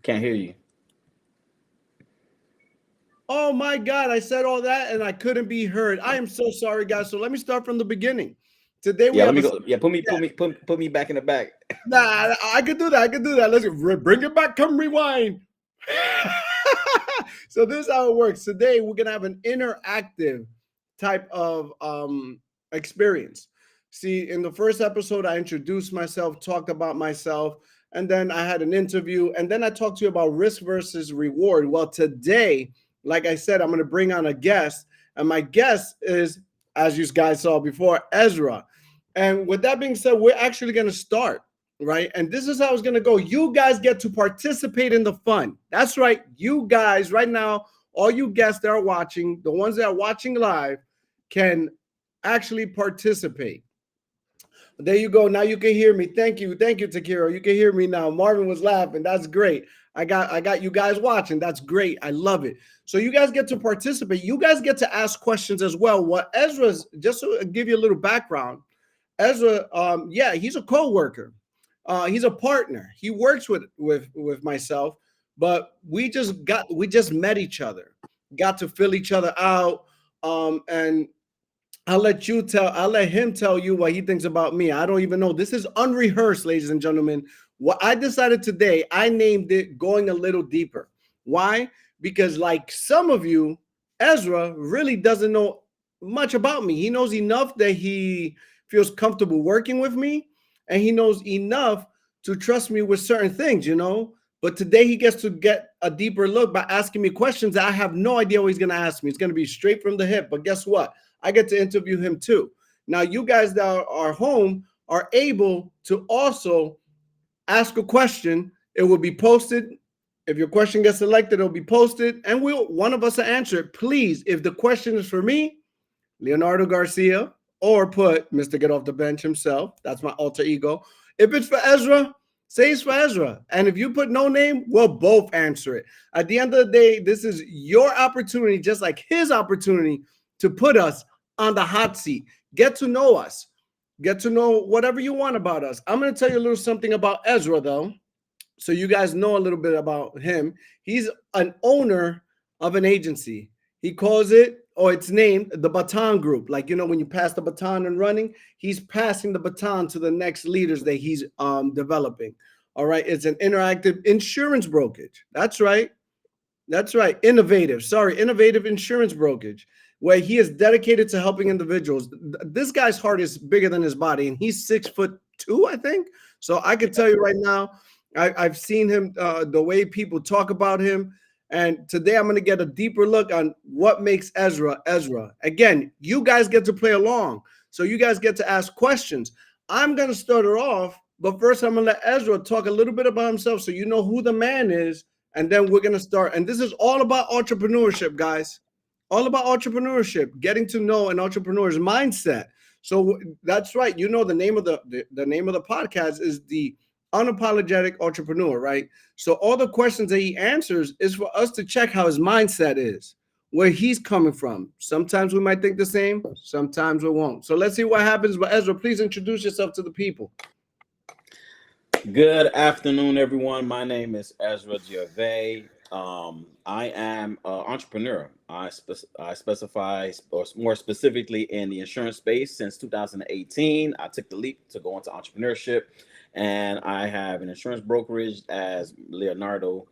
Can't hear you. Oh my God, I said all that and I couldn't be heard. I am so sorry, guys. So let me start from the beginning. Today we Yeah, have let me go. Yeah, put me back in the back. Nah, I could do that. I could do that. Let's bring it back. Come rewind. So this is how it works. Today we're gonna have an interactive type of experience. See, in the first episode, I introduced myself, talked about myself, and then I had an interview, and then I talked to you about risk versus reward. Well, today, like I said, I'm gonna bring on a guest, and my guest is, as you guys saw before, Ezra. And with that being said, we're actually gonna start. Right. And this is how it's going to go. You guys get to participate in the fun. That's right. You guys right now, all you guests that are watching, the ones that are watching live can actually participate. There you go. Now you can hear me. Thank you. Thank you, Takiro. You can hear me now. Marvin was laughing. That's great. I got you guys watching. That's great. I love it. So you guys get to participate. You guys get to ask questions as well. What Ezra's, just to give you a little background, Ezra, yeah, he's a co-worker. He's a partner. He works with myself, but we just met each other, got to fill each other out. And I'll let him tell you what he thinks about me. I don't even know. This is unrehearsed, ladies and gentlemen. What I decided today, I named it Going a Little Deeper. Why? Because like some of you, Ezra really doesn't know much about me. He knows enough that he feels comfortable working with me, and he knows enough to trust me with certain things, you know. But today he gets to get a deeper look by asking me questions that I have no idea what he's going to ask me. It's going to be straight from the hip. But guess what? I get to interview him too. Now, you guys that are home are able to also ask a question. It will be posted. If your question gets selected, it'll be posted, and one of us will answer it. Please, if the question is for me, Leonardo Garcia, or put Mr. Get Off the Bench himself. That's my alter ego. If it's for Ezra, say it's for Ezra. And if you put no name, we'll both answer it. At the end of the day, this is your opportunity, just like his opportunity, to put us on the hot seat. Get to know us. Get to know whatever you want about us. I'm going to tell you a little something about Ezra, though, so you guys know a little bit about him. He's an owner of an agency. He calls it, or it's named the Baton Group. Like, when you pass the baton and running, he's passing the baton to the next leaders that he's developing. All right. It's an interactive insurance brokerage. That's right. That's right. Innovative insurance brokerage, where he is dedicated to helping individuals. This guy's heart is bigger than his body, and he's 6'2", I think. So I can tell you right now, I've seen him, the way people talk about him. And today I'm going to get a deeper look on what makes Ezra Ezra. Again, you guys get to play along. So you guys get to ask questions. I'm going to start her off, but first I'm going to let Ezra talk a little bit about himself so you know who the man is. And then we're going to start. And this is all about entrepreneurship, guys. All about entrepreneurship, getting to know an entrepreneur's mindset. So that's right. The name of the name of the podcast is the Unapologetic Entrepreneur, right? So all the questions that he answers is for us to check how his mindset is, where he's coming from. Sometimes we might think the same, sometimes we won't. So let's see what happens. But Ezra, please introduce yourself to the people. Good afternoon, everyone. My name is Ezra Gervais. I am an entrepreneur. I specify, or more specifically, in the insurance space since 2018. I took the leap to go into entrepreneurship, and I have an insurance brokerage, as Leonardo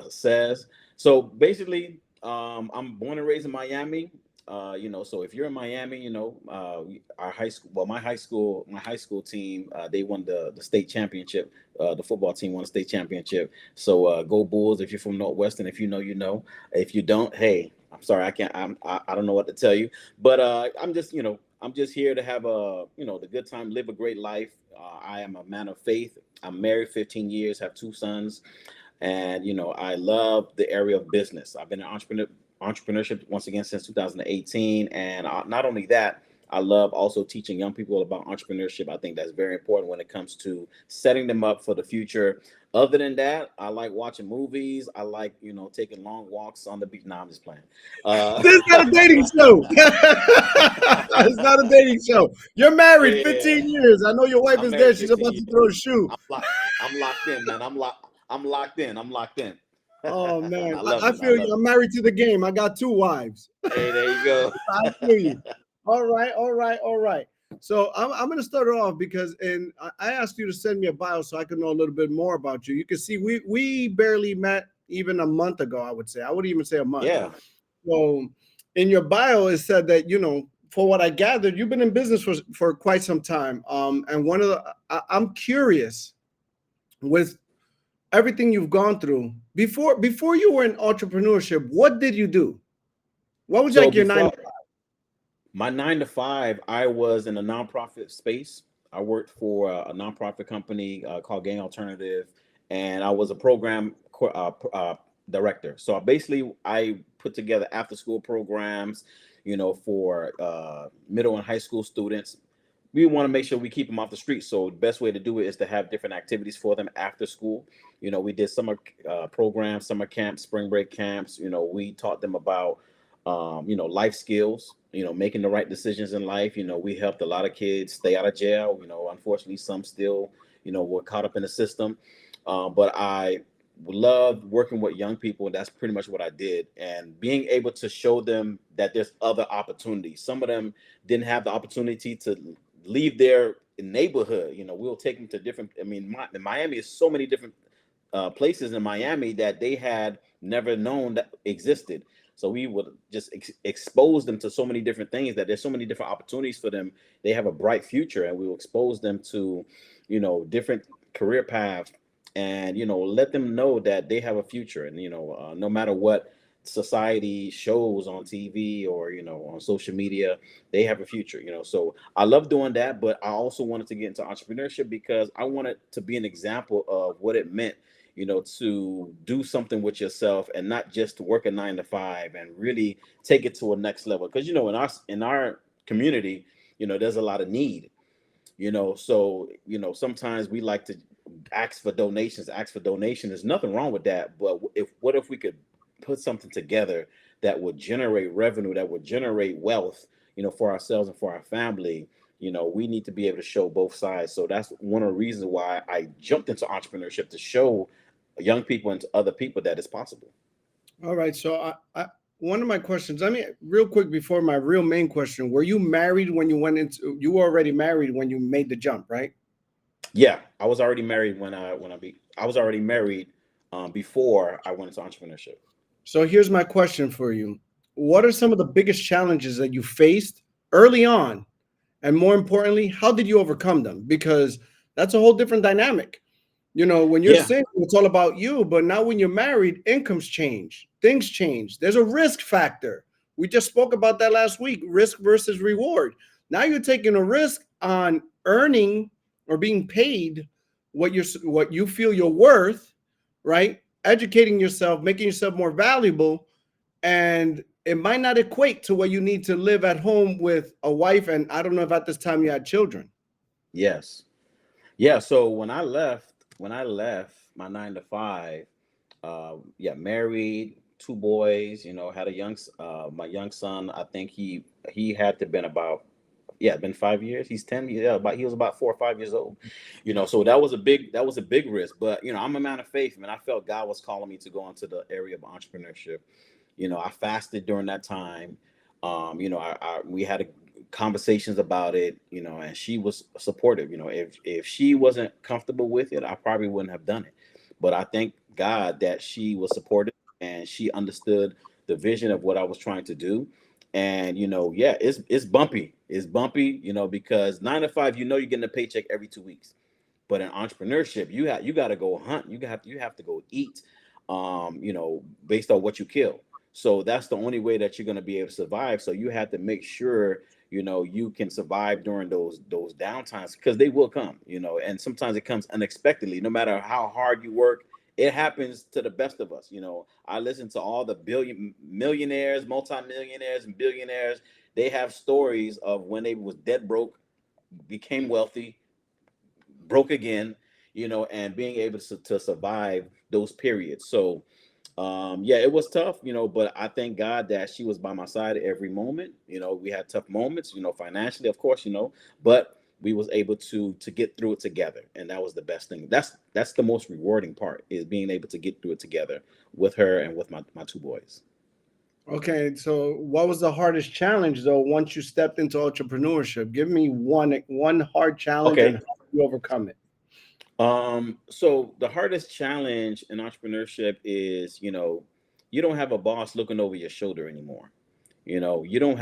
says. So basically, I'm born and raised in Miami. So if you're in Miami, our high school, well, my high school team, they won the state championship. The football team won the state championship. So go Bulls! If you're from Northwestern, if you know, you know. If you don't, hey, I'm sorry, I can't. I don't know what to tell you. But I'm just here to have the good time, live a great life. I am a man of faith. I'm married 15 years, have 2 sons, and I love the area of business. I've been an entrepreneurship once again since 2018, and not only that, I love also teaching young people about entrepreneurship. I think that's very important when it comes to setting them up for the future. Other than that, I like watching movies. I like taking long walks on the beach. No, I'm just playing. This is not a dating show. It's not a dating show. You're married 15 years. I know your wife is there. She's about to throw a shoe. I'm locked in, man. I'm locked in. I'm locked in. Oh man, I I feel you. I'm married to the game. I got 2 wives. Hey, there you go. I feel you. All right. So I'm going to start it off because, and I asked you to send me a bio so I could know a little bit more about you. You can see we barely met even a month ago. I would say I wouldn't even say a month. Yeah. So in your bio, it said that for what I gathered, you've been in business for quite some time. And one of I'm curious with everything you've gone through before you were in entrepreneurship. What did you do? What was like your 9 to 5? My 9 to 5, I was in a nonprofit space. I worked for a nonprofit company called Gang Alternative, and I was a program director. So I put together after school programs, for middle and high school students. We want to make sure we keep them off the street. So the best way to do it is to have different activities for them after school. We did summer programs, summer camps, spring break camps. We taught them about life skills, making the right decisions in life. We helped a lot of kids stay out of jail. Unfortunately, some still, were caught up in the system. But I loved working with young people, and that's pretty much what I did. And being able to show them that there's other opportunities. Some of them didn't have the opportunity to leave their neighborhood. We'll take them to different. I mean, Miami is so many different places in Miami that they had never known that existed. So we would just expose them to so many different things, that there's so many different opportunities for them. They have a bright future, and we will expose them to, different career paths, and, let them know that they have a future. And, no matter what society shows on TV or, on social media, they have a future, So I love doing that, but I also wanted to get into entrepreneurship because I wanted to be an example of what it meant, to do something with yourself and not just to work a 9 to 5, and really take it to a next level. Because, in our community, there's a lot of need, so, sometimes we like to ask for donations. There's nothing wrong with that. But what if we could put something together that would generate revenue, that would generate wealth, for ourselves and for our family, we need to be able to show both sides. So that's one of the reasons why I jumped into entrepreneurship, to show young people and to other people that it's possible. All right. So one of my questions, I mean, real quick before my real main question, were you married when you went into, you were already married when you made the jump, right? Yeah, I was already married I was already married before I went into entrepreneurship. So here's my question for you. What are some of the biggest challenges that you faced early on? And more importantly, how did you overcome them? Because that's a whole different dynamic. When you're Yeah. single, it's all about you. But now when you're married, incomes change, things change. There's a risk factor. We just spoke about that last week, risk versus reward. Now you're taking a risk on earning or being paid what you feel you're worth, right? Educating yourself, making yourself more valuable, and it might not equate to what you need to live at home with a wife. And I don't know if at this time you had children. Yes. Yeah. So when I left my 9 to 5, yeah, married, 2 boys, had my young son. I think he had to been about, yeah, been 5 years. He's 10. Yeah, he was about 4 or 5 years old. So that was a big risk. But I'm a man of faith, man. I felt God was calling me to go into the area of entrepreneurship. I fasted during that time. We had conversations about it, and she was supportive. If she wasn't comfortable with it, I probably wouldn't have done it. But I thank God that she was supportive and she understood the vision of what I was trying to do. And yeah, it's bumpy. It's bumpy, because 9 to 5, you're getting a paycheck every 2 weeks. But in entrepreneurship, you got to go hunt. You have to go eat, based on what you kill. So that's the only way that you're going to be able to survive. So you have to make sure you can survive during those downtimes, because they will come. And sometimes it comes unexpectedly. No matter how hard you work, it happens to the best of us. I listen to all the millionaires, multimillionaires, and billionaires. They have stories of when they was dead broke, became wealthy, broke again, and being able to survive those periods. So, yeah, it was tough, but I thank God that she was by my side every moment. We had tough moments, financially, of course, but we was able to get through it together, and that was the best thing. That's the most rewarding part, is being able to get through it together with her and with my 2 boys. Okay, so what was the hardest challenge though once you stepped into entrepreneurship? Give me one hard challenge and Okay. how you overcome it. So the hardest challenge in entrepreneurship is, you don't have a boss looking over your shoulder anymore. You don't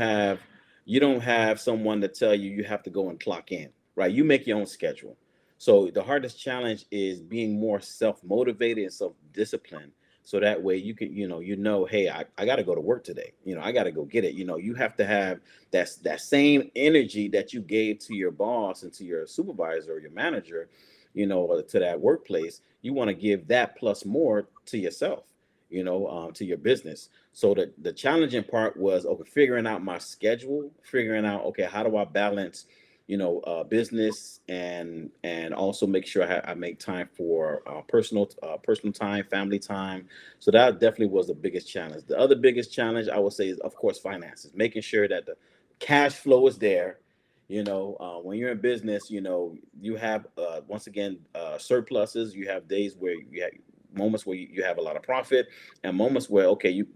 have someone to tell you have to go and clock in, right? You make your own schedule. So the hardest challenge is being more self-motivated and self-disciplined. So that way hey, I got to go to work today. I got to go get it. You have to have that same energy that you gave to your boss and to your supervisor or your manager, or to that workplace. You want to give that plus more to yourself, to your business. So the challenging part was, okay, figuring out my schedule, figuring out, okay, how do I balance, business and also make sure I make time for personal time, family time. So that definitely was the biggest challenge. The other biggest challenge I would say is, of course, finances, making sure that the cash flow is there. When you're in business, you have, once again, surpluses. You have days where you have moments where you have a lot of profit, and moments where, okay, you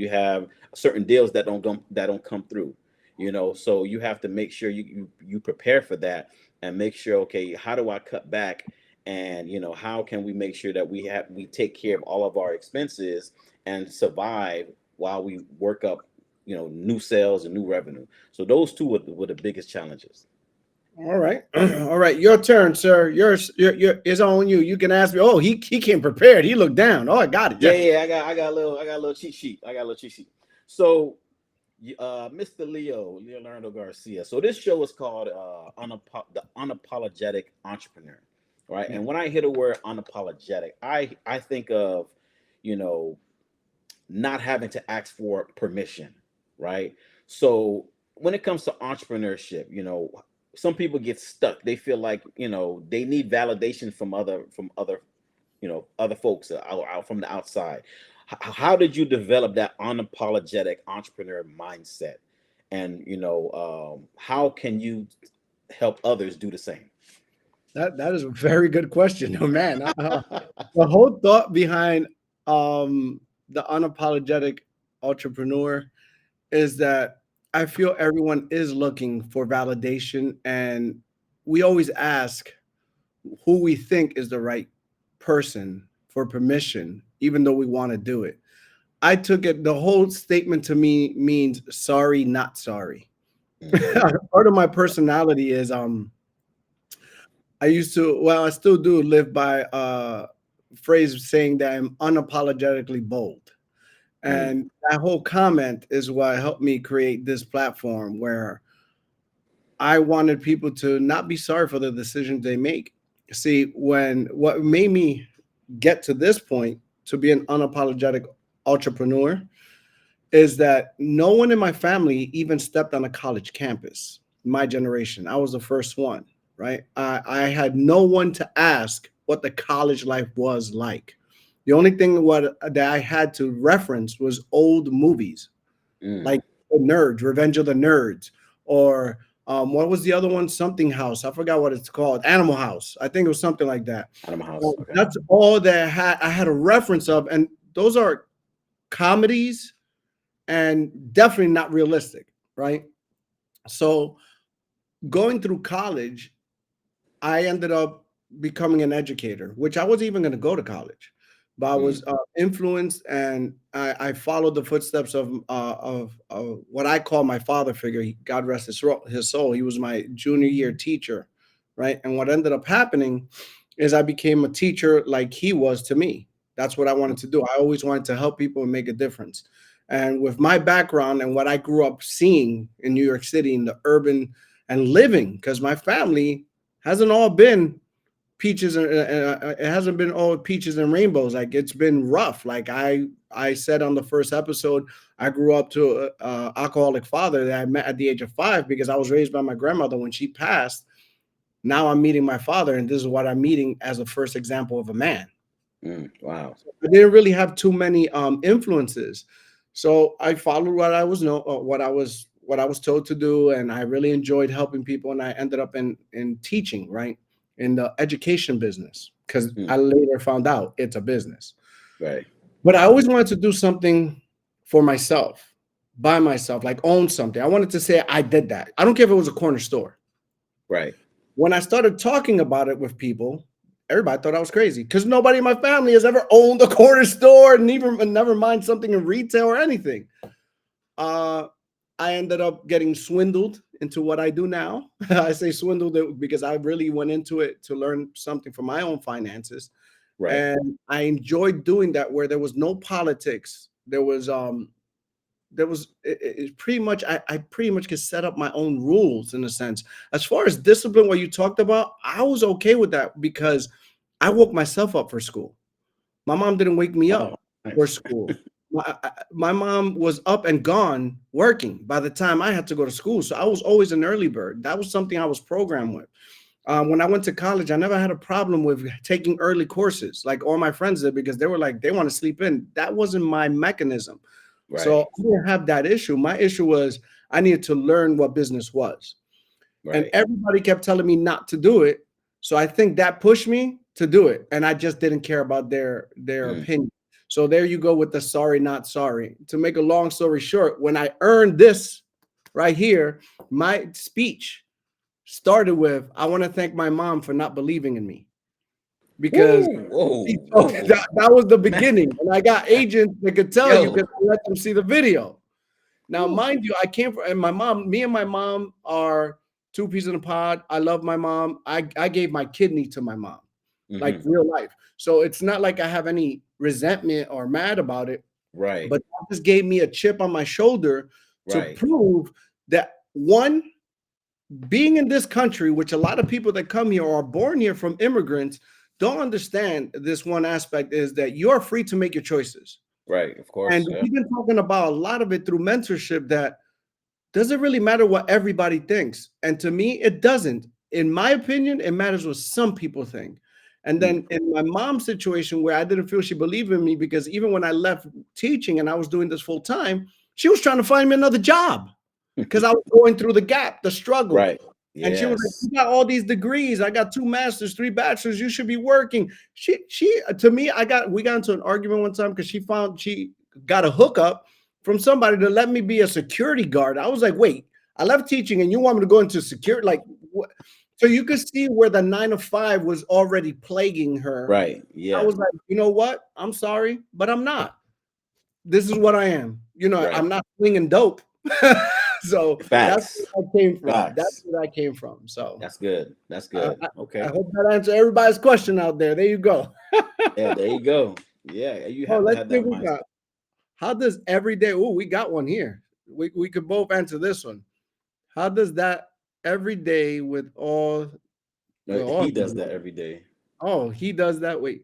have certain deals that don't come through. So you have to make sure you prepare for that, and make sure, okay, how do I cut back, and how can we make sure that we take care of all of our expenses and survive while we work up, new sales and new revenue. So those two were the biggest challenges. All right. All right. Your turn, sir. It's on you. You can ask me. Oh, he came prepared. He looked down. Oh, I got it. Yeah, Yes. yeah, I got a little cheat sheet. So, Mr. Leonardo Garcia. So this show is called, the Unapologetic Entrepreneur, right? Yeah. And when I hear the word unapologetic, I think of, you know, not having to ask for permission, right? So when it comes to entrepreneurship, some people get stuck. They feel like, they need validation from other folks, out from the outside. How did you develop that unapologetic entrepreneur mindset? and how can you help others do the same? That is a very good question. Oh man, the whole thought behind the unapologetic entrepreneur is that I feel everyone is looking for validation, and we always ask who we think is the right person for permission, even though we want to do it. I took it, the whole statement to me means sorry, not sorry. Hmm. Part of my personality is I used to, well, I still do live by a phrase saying that I'm unapologetically bold. Mm, And that whole comment is what helped me create this platform where I wanted people to not be sorry for the decisions they make. See, when what made me get to this point to be an unapologetic entrepreneur is that no one in my family even stepped on a college campus. My generation, I was the first one, right? I had no one to ask what the college life was like. The only thing that I had to reference was old movies, mm. like the Nerds, Revenge of the Nerds, or what was the other one? Something House. I forgot what it's called. Animal House. I think it was something like that. Out of my house. Okay. That's all that I had a reference of, and those are comedies and definitely not realistic, right? So going through college, I ended up becoming an educator, which I wasn't even going to go to college, but I Mm, was influenced, and I followed the footsteps of what I call my father figure. God rest his soul. He was my junior year teacher, right? And what ended up happening is I became a teacher like he was to me. That's what I wanted to do. I always wanted to help people and make a difference. And with my background and what I grew up seeing in New York City in the urban and living, because my family hasn't all been peaches and it hasn't been all peaches and rainbows. Like it's been rough. Like I said on the first episode, I grew up to a alcoholic father that I met at the age of 5 because I was raised by my grandmother. When she passed, now I'm meeting my father, and this is what I'm meeting as a first example of a man. wow. I didn't really have too many influences, so I followed what I was what I was told to do, and I really enjoyed helping people. And I ended up in teaching, right, in the education business, because Mm, I later found out it's a business. right. But I always wanted to do something for myself, by myself, like own something. I wanted to say I did that. I don't care if it was a corner store. Right. When I started talking about it with people, everybody thought I was crazy because nobody in my family has ever owned a corner store, and even never mind something in retail or anything. Uh, I ended up getting swindled into what I do now. I say swindled because I really went into it to learn something for my own finances, Right. and I enjoyed doing that where there was no politics. There was pretty much I pretty much could set up my own rules in a sense. As far as discipline, what you talked about, I was okay with that because I woke myself up for school. My mom didn't wake me Oh, up for nice. school. My mom was up and gone working by the time I had to go to school. So I was always an early bird. That was something I was programmed with. When I went to college, I never had a problem with taking early courses like all my friends did because they were like, they want to sleep in. That wasn't my mechanism. So Right. I didn't have that issue. My issue was I needed to learn what business was. And Right. everybody kept telling me not to do it. So I think that pushed me to do it. And I just didn't care about their Mm, opinion. So there you go with the sorry, not sorry. To make a long story short, when I earned this right here, my speech started with, I want to thank my mom for not believing in me because woo, whoa, whoa. that was the Man, beginning. And I got agents that could tell you yo. because I let them see the video. Now, Woo. mind you, I came from, and my mom, me and my mom are two peas in a pod. I love my mom. I gave my kidney to my mom, like Hmm. real life. So it's not like I have any resentment or mad about it, Right. but that just gave me a chip on my shoulder to Right. prove that one, being in this country, which a lot of people that come here are born here from immigrants, don't understand this one aspect is that you're free to make your choices. Right. Of And course. Yeah. we've been talking about a lot of it through mentorship that doesn't really matter what everybody thinks. And to me, it doesn't. In my opinion, it matters what some people think. And Mm, then in my mom's situation, where I didn't feel she believed in me, because even when I left teaching and I was doing this full time, she was trying to find me another job. because I was going through the gap, the struggle. Right. And she was like, Yes. "You got all these degrees. I got 2 masters, 3 bachelors. You should be working." She to me, we got into an argument one time because she got a hookup from somebody to let me be a security guard. I was like, "Wait, I left teaching and you want me to go into security? Like what?" So you could see where the 9 to 5 was already plaguing her. Right. I Yeah. was like, "You know what? I'm sorry, but I'm not. This is what I am. Right. I'm not slinging dope." So that's Facts. where I came from. That's Facts. where I came from. So That's good. That's I, good. I Okay. hope that answers everybody's question out there. There you go. Yeah, there you go. Yeah, you Oh, have to let's have see that what we mindset. got. How does everyday? Oh, we got one here. We could both answer this one. How does that every day with all He does that every day. Oh, he does that. Wait.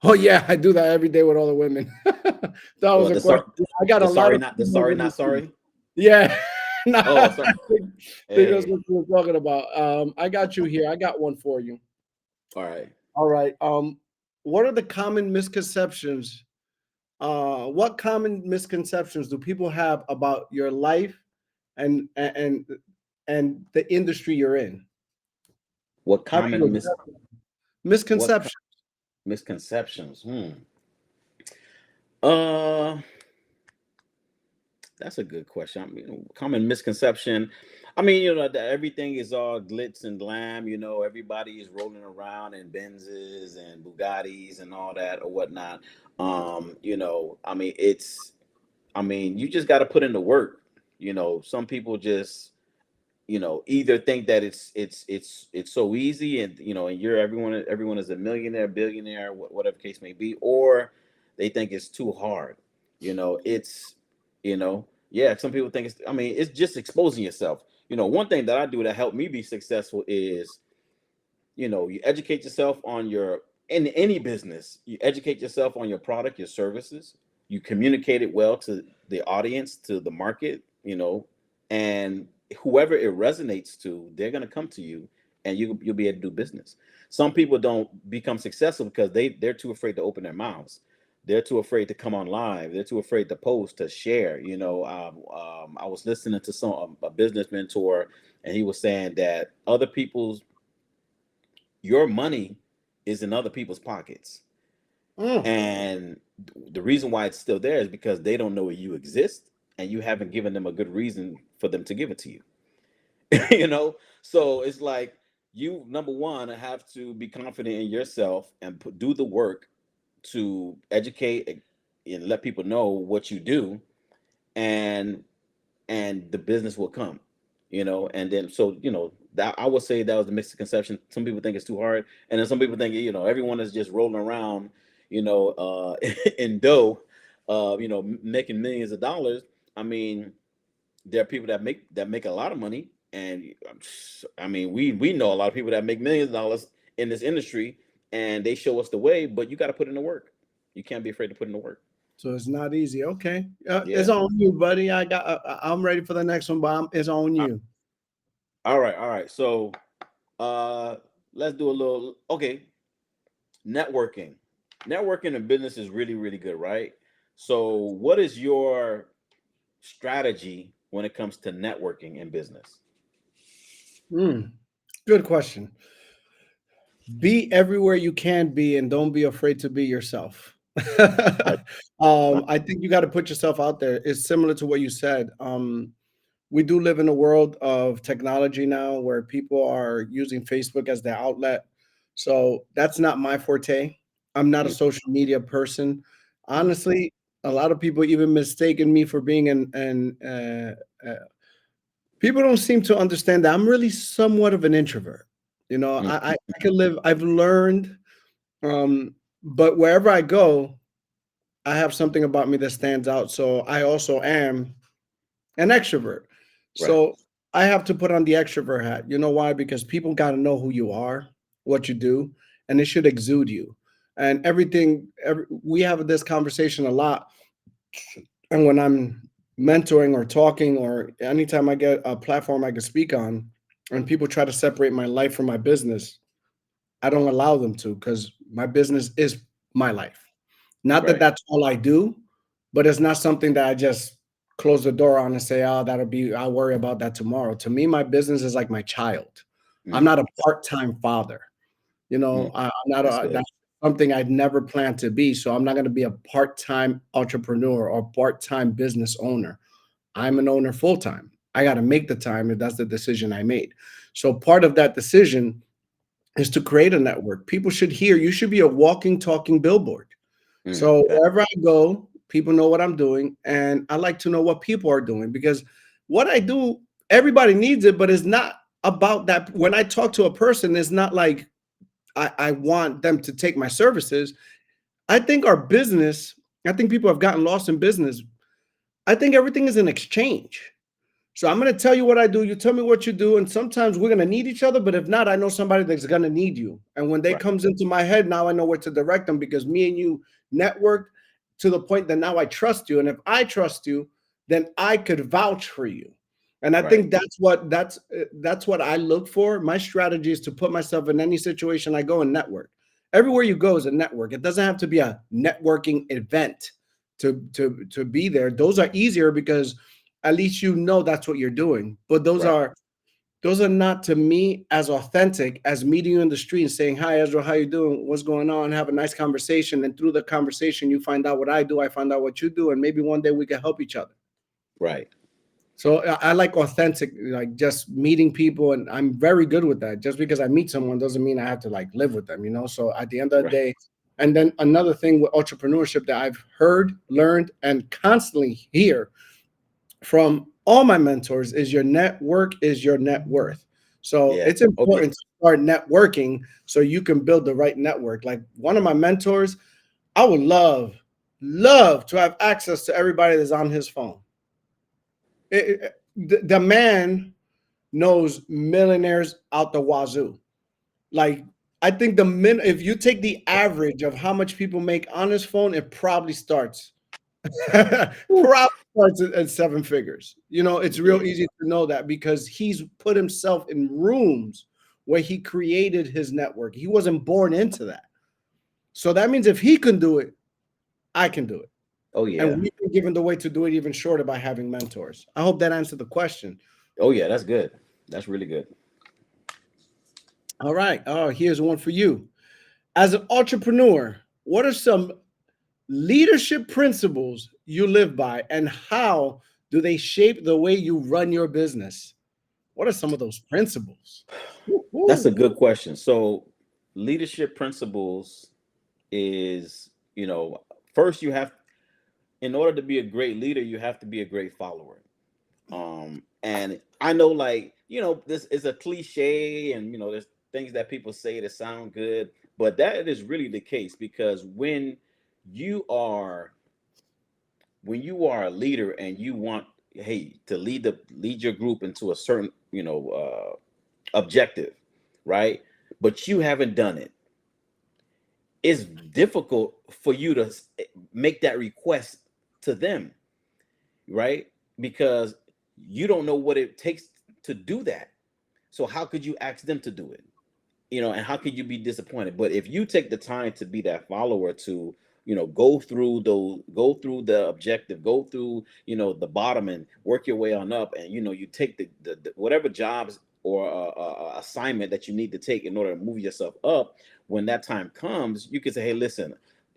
Oh yeah, I do that every day with all the women. That was Well, a question. I got the a lot sorry of not the female sorry women not too. sorry. Yeah. Nah, Oh, sorry. I think that's Hey. what you were talking about. I got you here. I got one for you. All right. All right. What are the common misconceptions? What common misconceptions do people have about your life and and and the industry you're in? What How do you common mis address what co- misconceptions? misconceptions? Uh, that's a good question. I mean, common misconception. I mean, that everything is all glitz and glam. Everybody is rolling around in Benzes and Bugattis and all that or whatnot. I mean, you just got to put in the work. Some people just, either think that it's so easy, and and everyone is a millionaire, billionaire, whatever case may be, or they think it's too hard. It's yeah, some people think it's just exposing yourself. One thing that I do that helped me be successful is, you educate yourself on in any business, you educate yourself on your product, your services, you communicate it well to the audience, to the market, and whoever it resonates to, they're going to come to you, and you'll be able to do business. Some people don't become successful because they're too afraid to open their mouths. They're too afraid to come on live. They're too afraid to post, to share. I was listening to a business mentor, and he was saying that your money is in other people's pockets. Mm. And the reason why it's still there is because they don't know you exist, and you haven't given them a good reason for them to give it to you. So it's like, you, number one, have to be confident in yourself and do the work to educate and let people know what you do, and the business will come. And then, so, that, I would say, that was the misconception. Some people think it's too hard, and then some people think, everyone is just rolling around, in dough, making millions of dollars. I mean, there are people that make a lot of money, and I mean, we know a lot of people that make millions of dollars in this industry, and they show us the way. But you got to put in the work. You can't be afraid to put in the work. So it's not easy. Okay, it's Yeah. on you, buddy. I'm ready for the next one, but it's on Uh, you. all right, all right. So, uh let's do a little, okay, networking. Networking in business is really, really good, right? So what is your strategy when it comes to networking in business? Mm, good question. Be everywhere you can be, and don't be afraid to be yourself. Right. Right. I think you got to put yourself out there. It's similar to what you said. We do live in a world of technology now where people are using Facebook as their outlet. So that's not my forte. I'm not a Mm, social media person. mm, Honestly, a lot of people even mistaken me for being people don't seem to understand that I'm really somewhat of an introvert. mm, I can live, I've learned, um, but wherever I go, I have something about me that stands out. So I also am an extrovert. right. So I have to put on the extrovert hat. You know why? Because people got to know who you are, what you do, and it should exude you. And we have this conversation a lot. And when I'm mentoring or talking, or anytime I get a platform I can speak on, and people try to separate my life from my business, I don't allow them to, because my business is my life. Not that Right. that's all I do, but it's not something that I just close the door on and say, oh, I'll worry about that tomorrow. To me, my business is like my child. I'm Mm, not a part-time father. mm, I'm not that's good. that's something I'd never planned to be. So I'm not going to be a part-time entrepreneur or part-time business owner. I'm an owner full-time. I got to make the time if that's the decision I made. So part of that decision is to create a network. People should hear, you should be a walking, talking billboard. Mm, So that, wherever I go, people know what I'm doing. And I like to know what people are doing because what I do, everybody needs it, but it's not about that. When I talk to a person, it's not like I want them to take my services. I think our business, I think people have gotten lost in business. I think everything is an exchange. So I'm going to tell you what I do. You tell me what you do. And sometimes we're going to need each other. But if not, I know somebody that's going to need you. And when they right, comes into my head, now I know where to direct them because me and you networked to the point that now I trust you. And if I trust you, then I could vouch for you. And I right, think that's what I look for. My strategy is to put myself in any situation I go and network. Everywhere you go is a network. It doesn't have to be a networking event to be there. Those are easier because at least you know that's what you're doing. But right, those are not to me as authentic as meeting you in the street and saying, "Hi, Ezra, how you doing? What's going on?" Have a nice conversation, and through the conversation, you find out what I do, I find out what you do, and maybe one day we can help each other. right, So I like authentic, like just meeting people, and I'm very good with that. Just because I meet someone doesn't mean I have to like live with them. So at the end of the right. day, and then another thing with entrepreneurship that I've heard, learned, and constantly hear from all my mentors is your network is your net worth. So Yeah. it's Oh, yeah. important to start networking so you can build the right network. Like one of my mentors, I would love to have access to everybody that's on his phone. The man knows millionaires out the wazoo. Like I think if you take the average of how much people make on his phone, it probably starts Oof. probably starts at seven figures. It's real Yeah. easy to know that because he's put himself in rooms where he created his network. He wasn't born into that. So that means if he can do it, I can do it. Oh, And yeah. we've been given the way to do it even shorter by having mentors. I hope that answered the question. Oh, yeah. That's good. That's really good. All right. Oh, here's one for you. As an entrepreneur, what are some leadership principles you live by and how do they shape the way you run your business? What are some of those principles? That's a Woo-hoo. good question. So, leadership principles is, first you have, in order to be a great leader, you have to be a great follower. And I know, like, this is a cliche, and there's things that people say that sound good, but that is really the case because you are when you are a leader and you want, hey, to lead your group into a certain objective, right? But you haven't done it. It's difficult for you to make that request to them, right? Because you don't know what it takes to do that. So how could you ask them to do it? And how could you be disappointed? But if you take the time to be that follower, to go through the objective, go through the bottom, and work your way on up, and you take the whatever jobs or assignment that you need to take in order to move yourself up. When that time comes, you can say, hey, listen,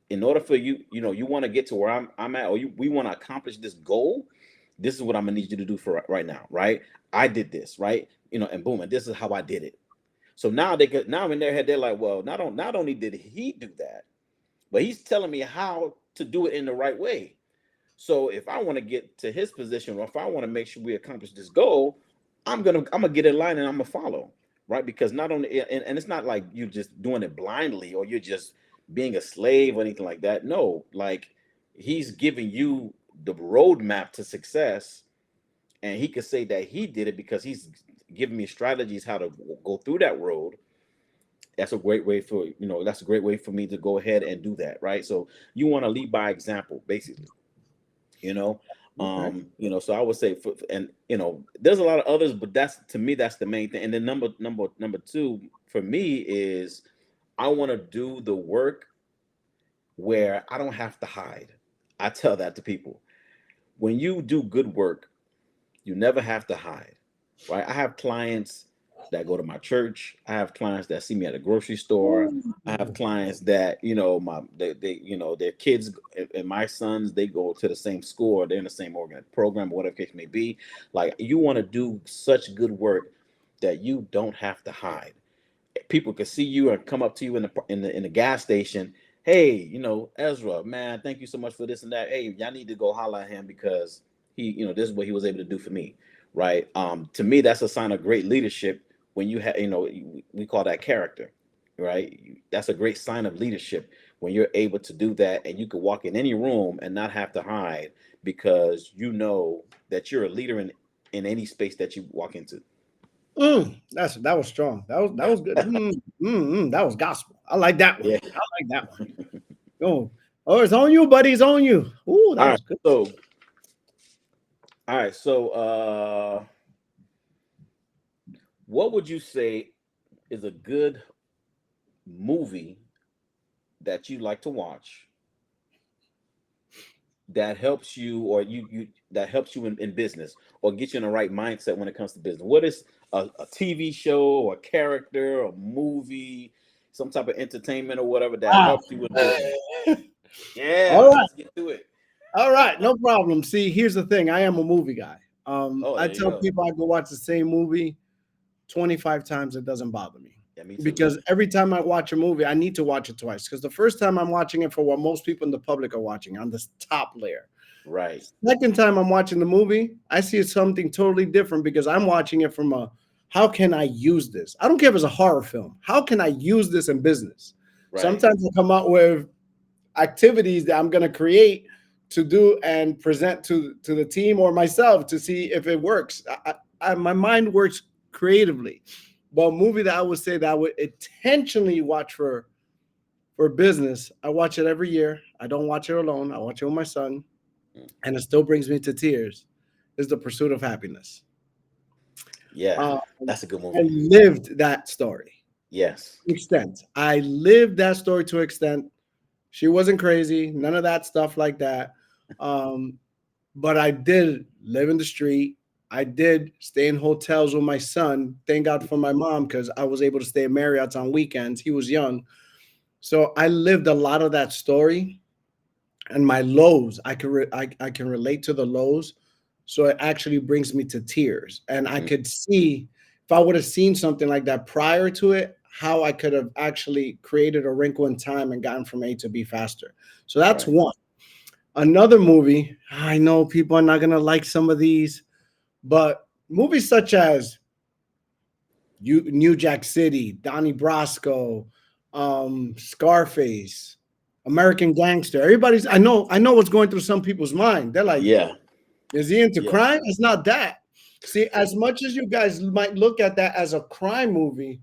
in order for you want to get to where I'm at, or we want to accomplish this goal, this is what I'm gonna need you to do for right now, right? I did this, right? And boom, and this is how I did it. So now in their head, they're like, well, not only did he do that, but he's telling me how to do it in the right way. So if I want to get to his position, or if I want to make sure we accomplish this goal, I'm gonna get in line and I'm gonna follow, right? Because not only, and it's not like you just doing it blindly, or you're just being a slave or anything like that. No, like, he's giving you the roadmap to success, and he could say that he did it because he's giving me strategies how to go through that road. That's a great way for me to go ahead and do that, right? So you want to lead by example, basically. you know Okay. so I would say, and there's a lot of others, but that's, to me, that's the main thing. And then number two for me is, I want to do the work where I don't have to hide. I tell that to people. when you do good work, you never have to hide, right? I have clients that go to my church. I have clients that see me at a grocery store. I have Ooh. clients that, they their kids and my sons, they go to the same school, or they're in the same program, or whatever case may be. Like, you want to do such good work that you don't have to hide. People can see you and come up to you in the gas station. Hey, Ezra, man, thank you so much for this and that. Hey, y'all need to go holler at him because he, this is what he was able to do for me, right? To me, that's a sign of great leadership. When you have, we call that character, right? That's a great sign of leadership when you're able to do that, and you can walk in any room and not have to hide, because you know that you're a leader in any space that you walk into. That was strong. That was good. That was gospel. I like that one. Yeah. I like that one. Oh, it's on you, buddy. It's on you. Ooh, that All was right. good. So what would you say is a good movie that you like to watch that helps you, or you that helps you in business, or get you in the right mindset when it comes to business? What is a TV show, or a character, or movie, some type of entertainment or whatever that Wow. helps you in business? All Yeah, right. let's get to it. All right. No problem. See, here's the thing. I am a movie guy. Oh, I there you tell go. people I go watch the same movie 25 times. It doesn't bother me. Yeah, me too. Because every time I watch a movie, I need to watch it twice. Because the first time I'm watching it for what most people in the public are watching, on this top layer. Right. Second time I'm watching the movie, I see something totally different, because I'm watching it from how can I use this? I don't care if it's a horror film. How can I use this in business? Right. Sometimes I come out with activities that I'm going to create to do and present to the team or myself to see if it works. My mind works creatively. But a movie that I would say that I would intentionally watch for business, I watch it every year. I don't watch it alone. I watch it with my son, Mm. and it still brings me to tears, is The Pursuit of Happiness. Yeah, Uh, that's a good I movie. lived that story Yes. to extent. I lived that story to extent. She wasn't crazy, none of that stuff like that. Um, but I did live in the street. I did stay in hotels with my son. Thank God for my mom, because I was able to stay at Marriott's on weekends. He was young. So I lived a lot of that story, and my lows. I can relate to the lows. So it actually brings me to tears. And I Mm. could see, if I would have seen something like that prior to it, how I could have actually created a wrinkle in time and gotten from A to B faster. So that's Right. one. Another movie, I know people are not going to like some of these, but movies such as New Jack City, Donnie Brasco, Scarface, American Gangster. I know what's going through some people's mind. They're like, Yeah. is he into Yeah. crime? It's not that. See, as much as you guys might look at that as a crime movie,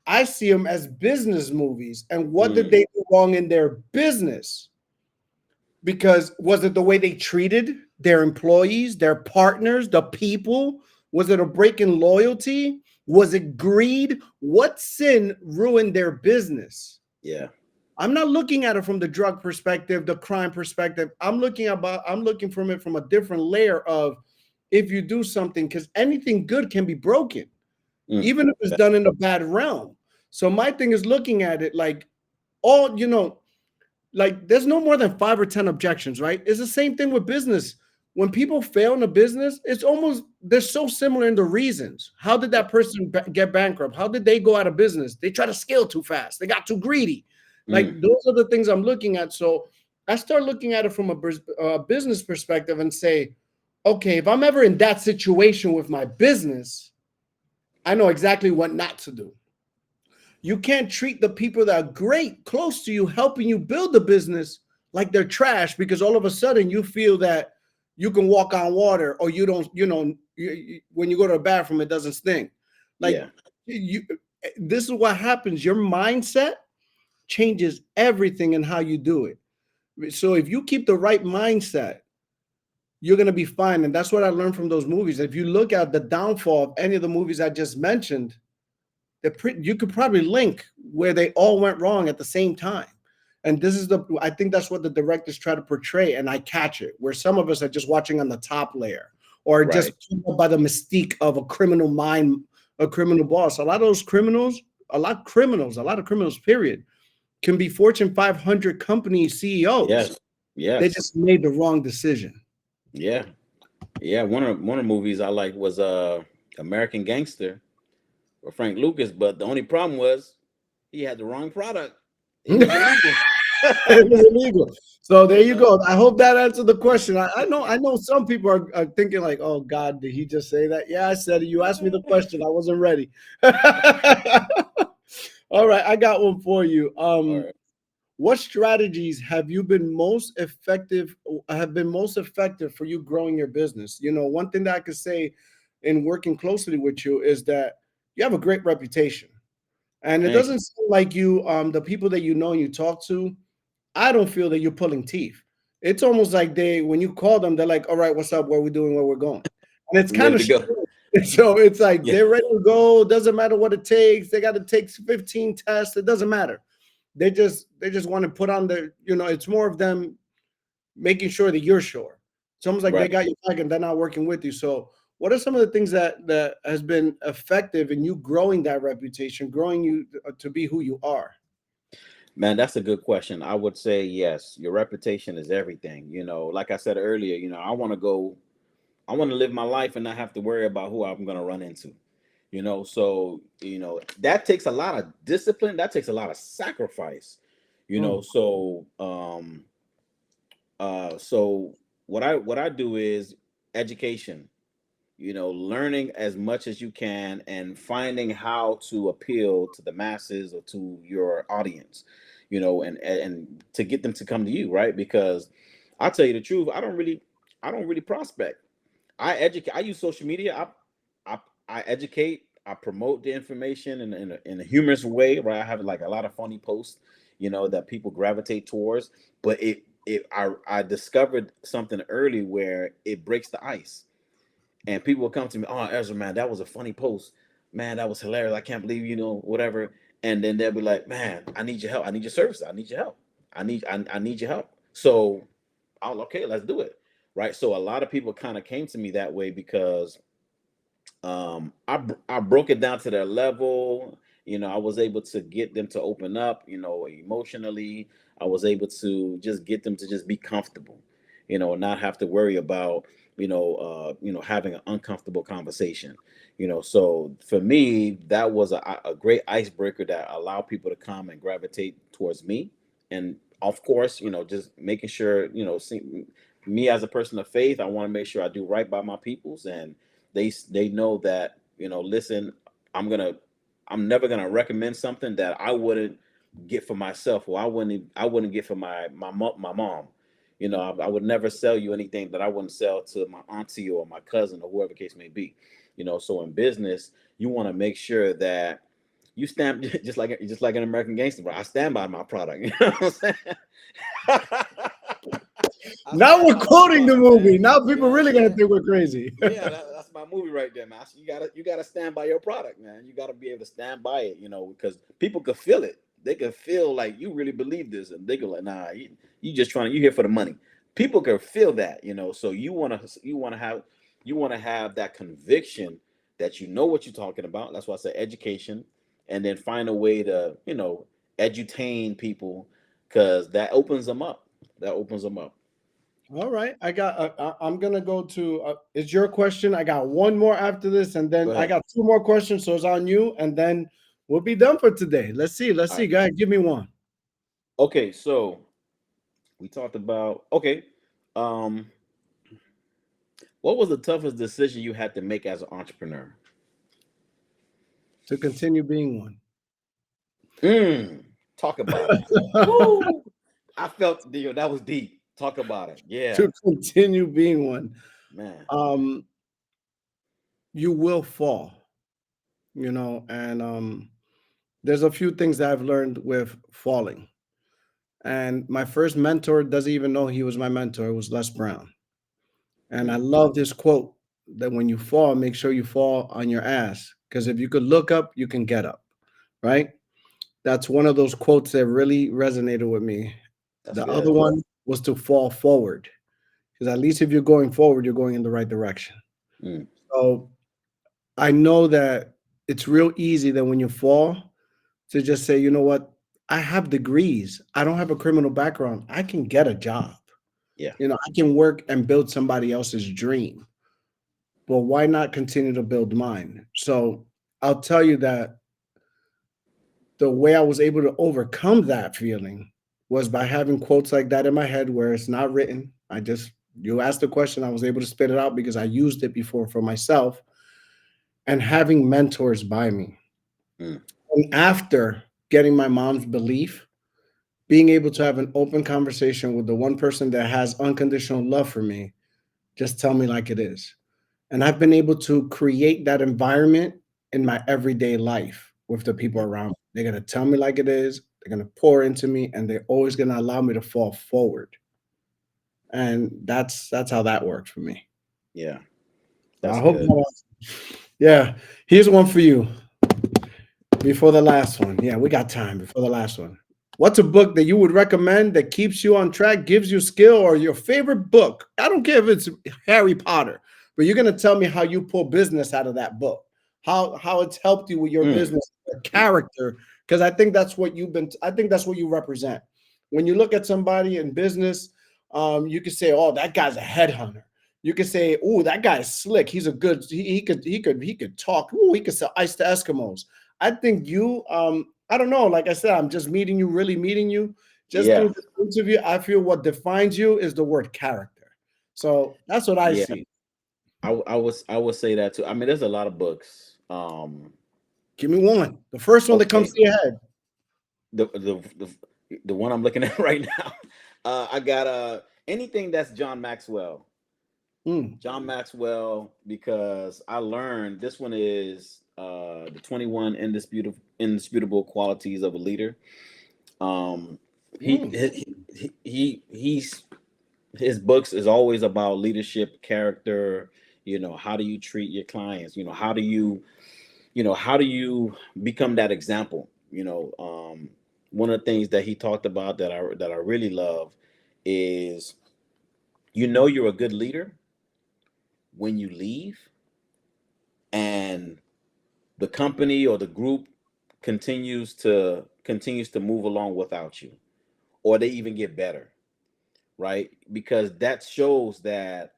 I see them as business movies. And what did Mm. they do wrong in their business? Because was it the way they treated their employees, their partners, the people? Was it a break in loyalty? Was it greed? What sin ruined their business? Yeah. I'm not looking at it from the drug perspective, the crime perspective. I'm looking from it from a different layer of, if you do something, because anything good can be broken, Mm. even if it's done in a bad realm. So my thing is looking at it like, all, like, there's no more than 5 or 10 objections, right? It's the same thing with business. When people fail in a business, it's almost, they're so similar in the reasons. How did that person get bankrupt? How did they go out of business? They try to scale too fast. They got too greedy. Like, Mm. those are the things I'm looking at. So I start looking at it from a business perspective and say, okay, if I'm ever in that situation with my business, I know exactly what not to do. You can't treat the people that are great, close to you, helping you build the business, like they're trash, because all of a sudden you feel that you can walk on water, or you don't, when you go to the bathroom, it doesn't stink. Like, Yeah. you, this is what happens. Your mindset changes everything in how you do it. So if you keep the right mindset, you're going to be fine. And that's what I learned from those movies. If you look at the downfall of any of the movies I just mentioned, you could probably link where they all went wrong at the same time. And this is the, I think that's what the directors try to portray, and I catch it. Where some of us are just watching on the top layer, or just Right. pulled by the mystique of a criminal mind, a criminal boss. A lot of those criminals, a lot of criminals, period, can be Fortune 500 company CEOs. Yes. They Yes. just made the wrong decision. Yeah. Yeah. One of the movies I liked was American Gangster with Frank Lucas, but the only problem was he had the wrong product. It was illegal. It was illegal. So there You you know? go. I hope that answered the question. I know some people are thinking like, oh God, did he just say that? Yeah, I said it. You asked me the question. I wasn't ready. All right, I got one for you. All right. What strategies have been most effective for you growing your business? You know, one thing that I could say in working closely with you is that you have a great reputation. And it Thank doesn't you. seem like you, the people that you know and you talk to, I don't feel that you're pulling teeth. It's almost like when you call them, they're like, all right, what's up? Where we doing? Where we're going? And it's I'm kind ready of to go. so it's like Yeah. they're ready to go. Doesn't matter what it takes. They got to take 15 tests. It doesn't matter. They just want to put on the, it's more of them making sure that you're sure. It's almost like they Right. got your back and they're not working with you. So what are some of the things that has been effective in you growing that reputation, growing you to be who you are? Man, that's a good question. I would say yes. Your reputation is everything. Like I said earlier, I want to live my life and not have to worry about who I'm going to run into. So, that takes a lot of discipline. That takes a lot of sacrifice. Mm. So what I do is education, learning as much as you can and finding how to appeal to the masses or to your audience, and to get them to come to you, right? Because I'll tell you the truth, I don't really prospect. I educate. I use social media. I educate. I promote the information in a humorous way, right? I have like a lot of funny posts, that people gravitate towards. But I discovered something early where it breaks the ice, and people will come to me, "Oh, Ezra, man, that was a funny post. Man, that was hilarious. I can't believe whatever." And then they'll be like, "Man, I need your help. I need your service. I need your help. I need your help." So, okay, let's do it, right? So a lot of people kind of came to me that way because I broke it down to their level. I was able to get them to open up, emotionally. I was able to just get them to just be comfortable, and not have to worry about, having an uncomfortable conversation. So for me, that was a great icebreaker that allowed people to come and gravitate towards me. And of course, just making sure, me as a person of faith, I want to make sure I do right by my peoples, and they know that, listen, I'm never gonna recommend something that I wouldn't get for myself, or I wouldn't get for my mom. I would never sell you anything that I wouldn't sell to my auntie or my cousin or whoever the case may be. So in business, you want to make sure that you stand just like an American gangster, bro. I stand by my product. You know what I'm saying? I Now stand we're by my quoting the product, man. movie. Now You people know what I'm really gonna saying? think we're crazy. Yeah, that's my movie right there, man. You gotta stand by your product, man. You gotta be able to stand by it, because people could feel it. They could feel like you really believe this, and they go like, nah, you just you here for the money. People can feel that, So you wanna have that conviction that you know what you're talking about. That's why I say education, and then find a way to, edutain people, because that opens them up. That opens them up. All right, I'm gonna go to. It's your question. I got one more after this, and Go then I ahead. got two more questions. So it's on you, and then we'll be done for today. Let's see. Let's All see. right. Go ahead. Give me one. Okay, so we talked about, okay. Um, what was the toughest decision you had to make as an entrepreneur? To continue being one. Mm, talk about it. Woo! I felt, that was deep. Talk about it. Yeah, To continue being one. man. Um, you will fall. And there's a few things that I've learned with falling. And my first mentor doesn't even know he was my mentor. It was Les Brown. And I Mm, love this quote that when you fall, make sure you fall on your ass. Because if you could look up, you can get up. Right. That's one of those quotes that really resonated with me. That's The other good. one was to fall forward, because at least if you're going forward, you're going in the right direction. Mm, So I know that it's real easy that when you fall to just say, you know what, I have degrees. I don't have a criminal background. I can get a job. yeah. I can work and build somebody else's dream. But why not continue to build mine? So I'll tell you that the way I was able to overcome that feeling was by having quotes like that in my head where it's not written. You asked the question, I was able to spit it out because I used it before for myself, and having mentors by me. Mm, And after getting my mom's belief, being able to have an open conversation with the one person that has unconditional love for me, just tell me like it is. And I've been able to create that environment in my everyday life with the people mm, around me. They're going to tell me like it is, they're going to pour into me, and they're always going to allow me to fall forward. And that's how that worked for me. yeah. So I That's hope good. yeah. Here's one for you before the last one. Yeah, we got time before the last one. What's a book that you would recommend that keeps you on track, gives you skill, or your favorite book? I don't care if it's Harry Potter, but you're gonna tell me how you pull business out of that book, how it's helped you with your Mm, business, your character, because I think that's what you've been. I think that's what you represent. When you look at somebody in business, you could say, "Oh, that guy's a headhunter." You could say, "Oh, that guy's slick. He's a good. He could talk. Oh, he could sell ice to Eskimos." I think I don't know. Like I said, I'm just meeting you, really meeting you. Just yeah. through this interview, I feel what defines you is the word character. So that's what I Yeah. see. I would say that too. I mean, there's a lot of books. Give me one. The first one that comes Okay. to your head. The one I'm looking at right now. I got anything that's John Maxwell. Mm, John Maxwell, because I learned this one is the 21 indisputable qualities of a leader. Um, he, mm. he's his books is always about leadership, character. How do you treat your clients? How do you become that example? One of the things that he talked about that I really love is you're a good leader when you leave and the company or the group continues to move along without you, or they even get better, right? Because that shows that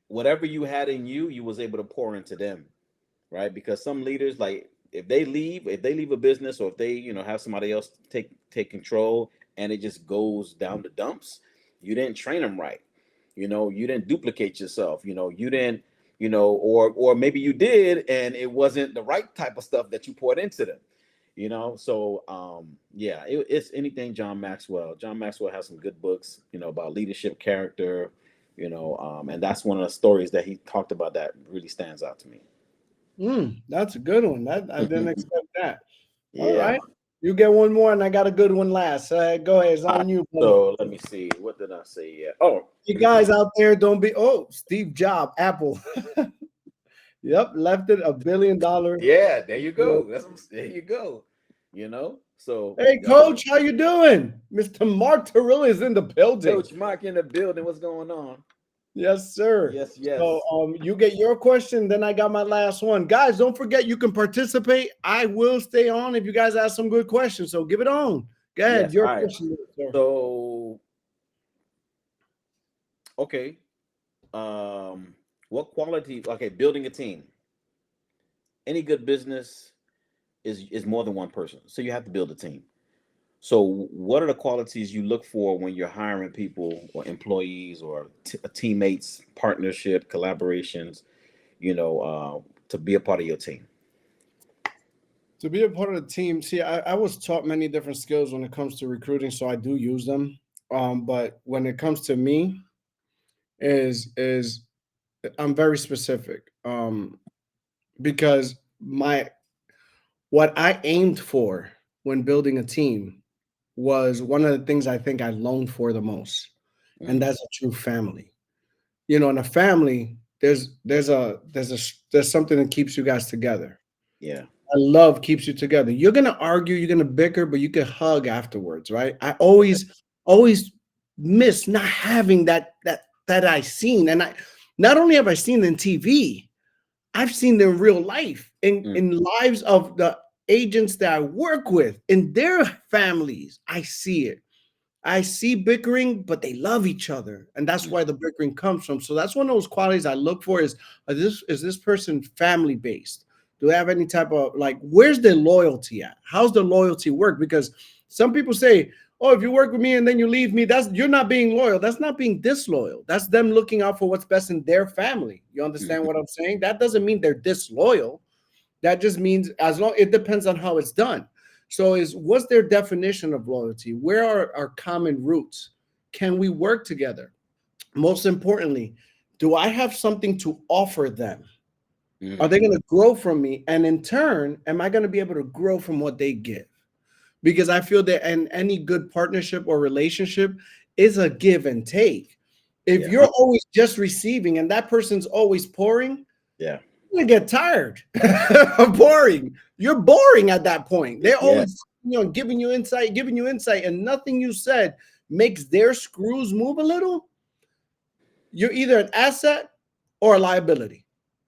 whatever you had in you, you was able to pour into them, right? Because some leaders, like if they leave a business, or if they have somebody else take control, and it just goes down the dumps, you didn't train them right. You didn't duplicate yourself. You didn't. Or maybe you did, and it wasn't the right type of stuff that you poured into them. So yeah, it's anything John Maxwell. John Maxwell has some good books, about leadership, character, and that's one of the stories that he talked about that really stands out to me. That's a good one. That I didn't expect that. All Yeah. right. You get one more, and I got a good one last. Go ahead. It's All right, on you, buddy. so let me see. What did I say? Yeah. Oh, You guys out there, don't be. Oh, Steve Jobs, Apple. Yep, left it $1 billion. yeah. There you go. There you go. So Hey, Coach, how you doing? Mr. Mark Terrell is in the building. Coach Mark in the building. What's going on? Yes, sir. Yes, So, yes, you get your question, then I got my last one. Guys, don't forget you can participate. I will stay on if you guys ask some good questions. So give it on. Go ahead. yes. Your All right. question, sir. So okay. What quality? Okay, building a team. Any good business is more than one person, so you have to build a team. So, what are the qualities you look for when you're hiring people or employees or teammates, partnership, collaborations? To be a part of your team. To be a part of the team, see, I was taught many different skills when it comes to recruiting, so I do use them. But when it comes to me, is I'm very specific. Because my what I aimed for when building a team was one of the things I think I longed for the most, and Mm, that's a true family. In a family, there's something that keeps you guys together. yeah. love keeps you together. You're gonna argue, you're gonna bicker, but you can hug afterwards, right? I always miss not having that I seen, and I not only have I seen in TV, I've seen them in real life, Mm, in lives of the agents that I work with, in their families. I see it. I see bickering, but they love each other, and that's mm, why the bickering comes from. So that's one of those qualities I look for: is this person family based? Do they have any type of, like, where's their loyalty at? How's the loyalty work? Because some people say, "Oh, if you work with me and then you leave me, that's you're not being loyal." That's not being disloyal. That's them looking out for what's best in their family. You understand mhm, what I'm saying? That doesn't mean they're disloyal. That just means, as long, it depends on how it's done. So is what's their definition of loyalty? Where are our common roots? Can we work together? Most importantly, do I have something to offer them? Are mhm. they going to grow from me? And in turn, am I going to be able to grow from what they give? Because I feel that in any good partnership or relationship is a give and take. If Yeah, you're always just receiving and that person's always pouring, yeah, you get tired of boring. You're boring at that point. They're yeah. always, giving you insight, and nothing you said makes their screws move a little. You're either an asset or a liability,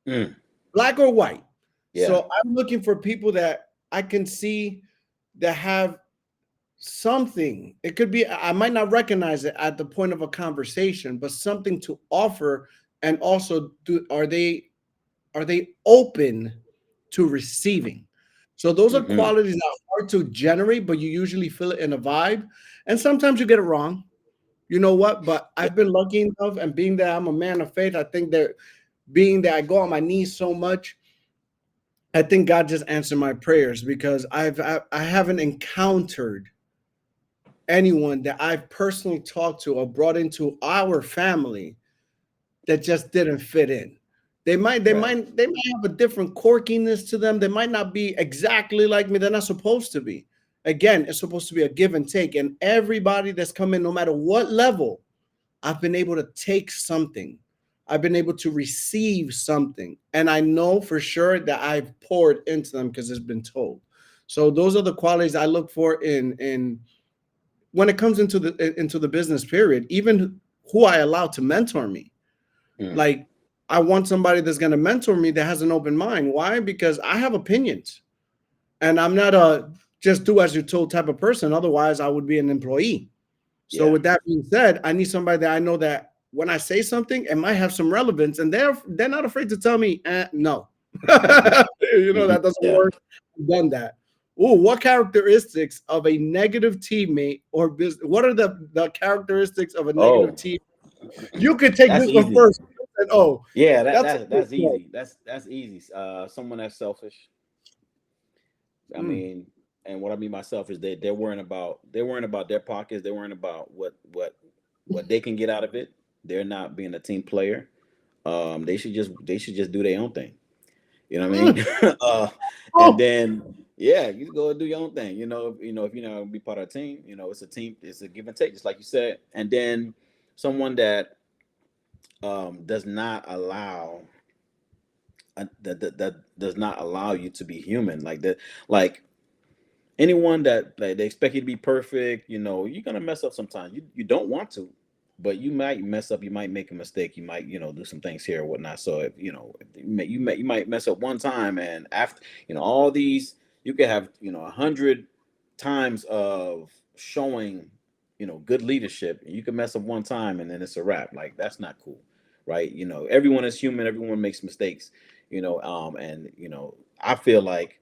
Mm, black or white. yeah. So I'm looking for people that I can see that have something. It could be, I might not recognize it at the point of a conversation, but something to offer. And also, are they open to receiving? So those are Hmm. qualities that are hard to generate, but you usually feel it in a vibe. And sometimes you get it wrong. You know what? But Yeah. I've been lucky enough, and being that I'm a man of faith, I think that being that I go on my knees so much, I think God just answered my prayers, because I haven't encountered anyone that I've personally talked to or brought into our family that just didn't fit in. Right. They might have a different quirkiness to them. They might not be exactly like me. They're not supposed to be. Again, it's supposed to be a give and take. And everybody that's come in, no matter what level, I've been able to take something. I've been able to receive something. And I know for sure that I've poured into them because it's been told. So those are the qualities I look for in when it comes into the business period, even who I allow to mentor me. Mm, Like, I want somebody that's going to mentor me that has an open mind. Why? Because I have opinions, and I'm not a just do as you're told type of person. Otherwise, I would be an employee. So, yeah. with that being said, I need somebody that I know that when I say something, it might have some relevance, and they're not afraid to tell me, no. Hmm. Hmm. That doesn't Yeah. work. I've done that. Oh, what characteristics of a negative teammate or business? What are the characteristics of a negative Oh, team? You could take that's this one easy. first. And, oh, Yeah, that's a good that's one. easy. That's easy. Someone that's selfish. I Mm, mean, and what I mean by selfish, they're worrying about their pockets. They're worrying about what they can get out of it. They're not being a team player. They should just do their own thing. You know what I mm. mean? And Oh, then yeah, you go and do your own thing. If you're not gonna be part of a team, it's a team. It's a give and take, just like you said. And then someone that does not allow that does not allow you to be human, like that, like anyone that, like, they expect you to be perfect. You're gonna mess up sometimes. You don't want to, but you might mess up. You might make a mistake. You might do some things here or whatnot. So if you might mess up one time, and after all these, you could have 100 times of showing good leadership, and you can mess up one time, and then it's a wrap. Like, that's not cool, right? Everyone is human. Everyone makes mistakes. And I feel like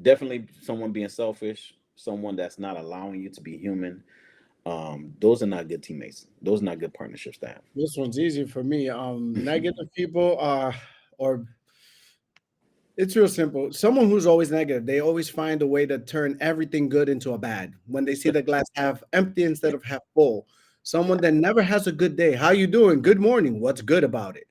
definitely someone being selfish, someone that's not allowing you to be human. Those are not good teammates. Those are not good partnerships to have. this one's easy for me. Negative people are, or it's real simple. Someone who's always negative, they always find a way to turn everything good into a bad. When they see the glass half empty instead Yeah, of half full. Someone yeah. that never has a good day. How you doing? Good morning. What's good about it?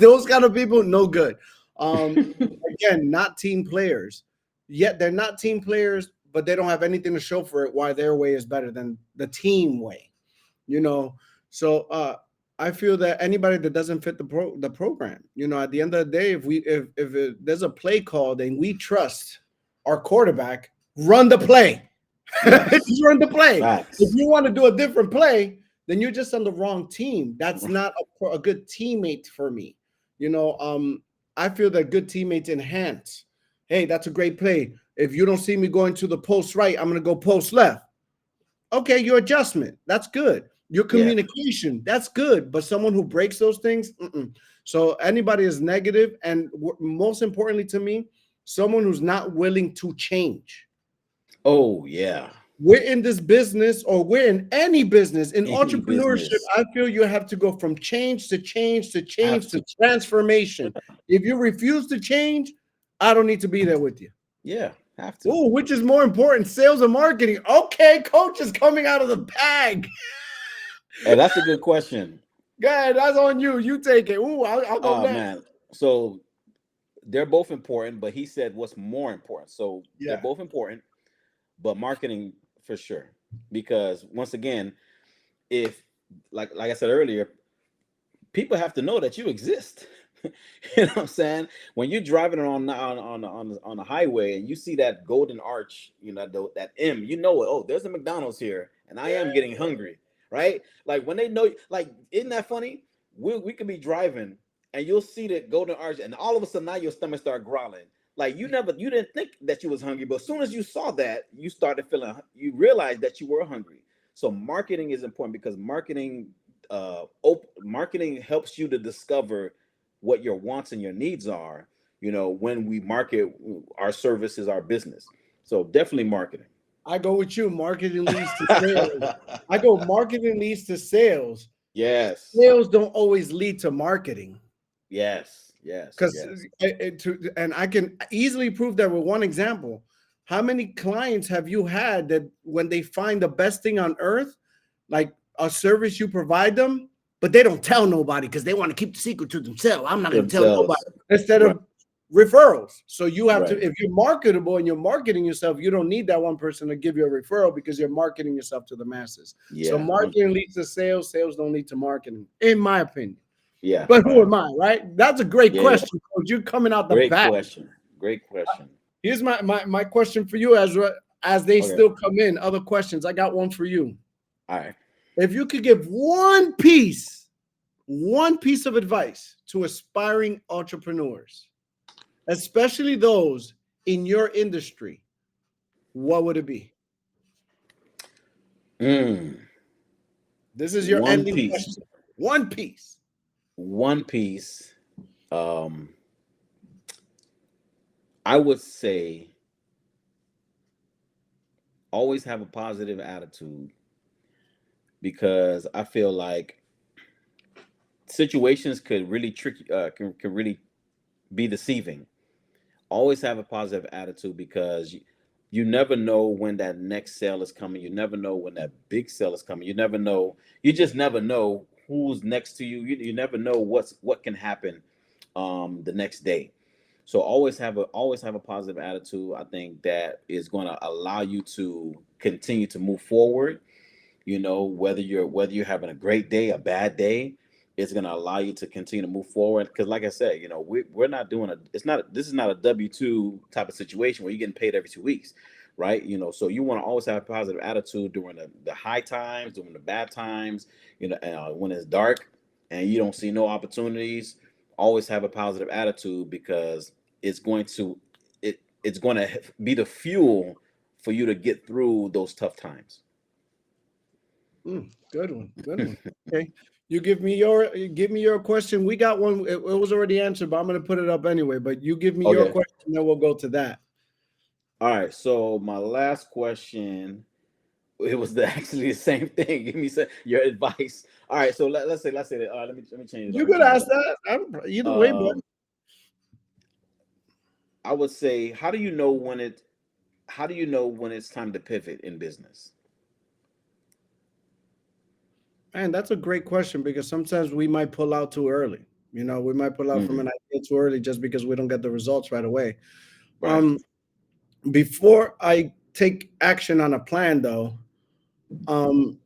Those kind of people, no good. Again, not team players. Yet they're not team players, but they don't have anything to show for it why their way is better than the team way. you know so I feel that anybody that doesn't fit the program, at the end of the day, there's a play called and we trust our quarterback, run the play. Yes. Just run the play. If Facts. you want to do a different play, then you're just on the wrong team. That's not a good teammate for me. I feel that good teammates enhance. Hey, that's a great play. If you don't see me going to the post right, I'm going to go post left. Okay, your adjustment, that's good. Your Yeah. communication, that's good. But someone who breaks those things, mm-mm. So anybody is negative, and most importantly to me, someone who's not willing to change. Oh yeah. We're in this business, or we're in any business. In Any entrepreneurship, business. I feel you have to go from change to change to Have change to to. transformation. If you refuse to change, I don't need to be there with you. Yeah. Have to. Oh, which is more important, sales or marketing? Okay, coach is coming out of the bag. Hey, that's a good question. Go ahead, that's on you. You take it. Ooh, I'll go Oh next. man. So they're both important, but he said what's more important. So they're Yeah. both important, but marketing for sure. Because once again, if like I said earlier, people have to know that you exist. You know what I'm saying? When you're driving on the highway and you see that golden arch, that M, you know it. Oh, there's a McDonald's here, and I am getting hungry, right? Like when they know, like, isn't that funny? We could be driving and you'll see that golden arch, and all of a sudden now your stomach start growling. Like you didn't think that you was hungry, but as soon as you saw that, you started feeling, you realized that you were hungry. So marketing is important because marketing helps you to discover what your wants and your needs are, when we market our services, our business. So definitely marketing. I go with you. Marketing leads to sales. I go marketing leads to sales. Yes. Sales don't always lead to marketing. Yes. Yes. Because Yes. and I can easily prove that with one example. How many clients have you had that when they find the best thing on earth, like a service you provide them, but they don't tell nobody because they want to keep the secret to themselves? I'm not going to tell nobody. Themselves. Instead Right. of referrals. So you have to, Right. if you're marketable and you're marketing yourself, you don't need that one person to give you a referral because you're marketing yourself to the masses. So Yeah. marketing leads to sales, sales don't lead to marketing, in my opinion. Yeah. But who Yeah. am I, right? That's a great Yeah. Yeah. question, Coach. You're coming out the Great back. question. Great question. Here's my question for you as they Okay. still come in. Other questions. I got one for you. All right. If you could give one piece of advice to aspiring entrepreneurs, especially those in your industry, what would it be? Mm. This is your One ending piece. question. One piece. One piece. Um, I would say always have a positive attitude because I feel like situations could really can really be deceiving. Always have a positive attitude because you never know when that next sale is coming. You never know when that big sale is coming. You never know. You just never know who's next to you. You never know what can happen the next day. So always have a positive attitude. I think that is going to allow you to continue to move forward. Whether you're having a great day, a bad day, it's going to allow you to continue to move forward. Because, like I said, we're not doing this is not a W-2 type of situation where you're getting paid every 2 weeks, right? So you want to always have a positive attitude during the high times, during the bad times, when it's dark and you don't see no opportunities. Always have a positive attitude because it's going to it's going to be the fuel for you to get through those tough times. Good one. Good one. Okay. You give me your question. We got one. It was already answered, but I'm going to put it up anyway. But you give me your Okay. question, then we'll go to that. All right. So my last question, it was actually the same thing. Give me your advice. All right. So let's say that. Let me change it up. You Let me could change it ask up. that. Either way, but I would say, how do you know when it's time to pivot in business? man, that's a great question because sometimes we might pull out too early. We might pull out from Mm, an idea too early just because we don't get the results right away. right. Um, Before I take action on a plan, though, um,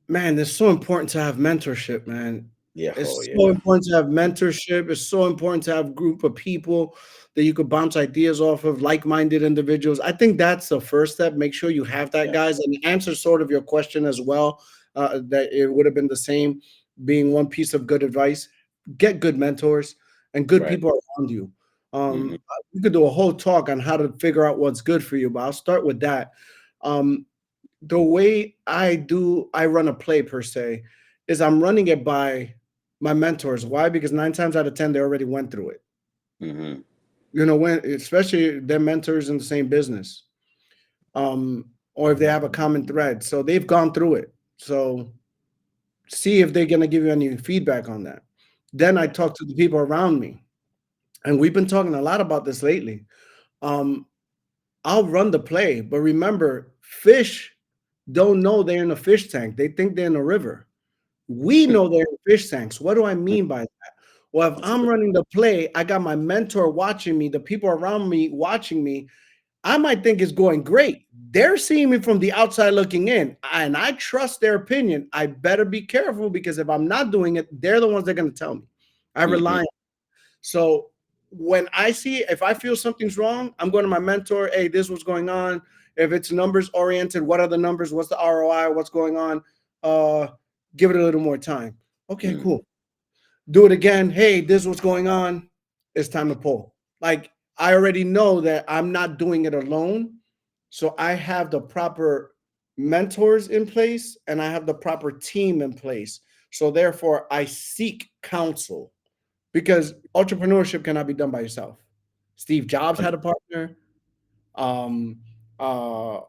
Man, it's so important to have mentorship, man. Yeah. Oh It's so yeah. important to have mentorship. It's so important to have a group of people that you could bounce ideas off of, like-minded individuals. I think that's the first step. Make sure you have that, Yeah. guys. And answer sort of your question as well. That it would have been the same, being one piece of good advice. Get good mentors and good Right. people around you. Hmm. We could do a whole talk on how to figure out what's good for you, but I'll start with that. Um, the way I run a play per se is I'm running it by my mentors. Why? Because 9 times out of 10 they already went through it. Hmm. You know, when especially their mentors in the same business, or if they have a common thread, so they've gone through it. So see if they're gonna give you any feedback on that. Then I Yeah. talk to the people around me, and we've been talking a lot about this lately. Um, I'll run the play, but remember, fish don't know they're in a fish tank. They think they're in a river. We know they're in fish tanks. What do I mean by that? Well, if That's I'm good. running the play, I got my mentor watching me, the people around me watching me. I might think it's going great. They're seeing me from the outside looking in, and I trust their opinion. I better be careful because if I'm not doing it, they're the ones that are going to tell me. I Hmm. rely on. So when I see, if I feel something's wrong, I'm going to my mentor. Hey, this was going on. If it's numbers oriented, what are the numbers? What's the ROI? What's going on? Uh, Give it a little more time. Okay, Mm. cool. Do it again. Hey, this is what's going on. It's time to pull. Like I already know that I'm not doing it alone. So I have the proper mentors in place and I have the proper team in place. So therefore, I seek counsel because entrepreneurship cannot be done by yourself. Steve Jobs had a partner. Um, uh,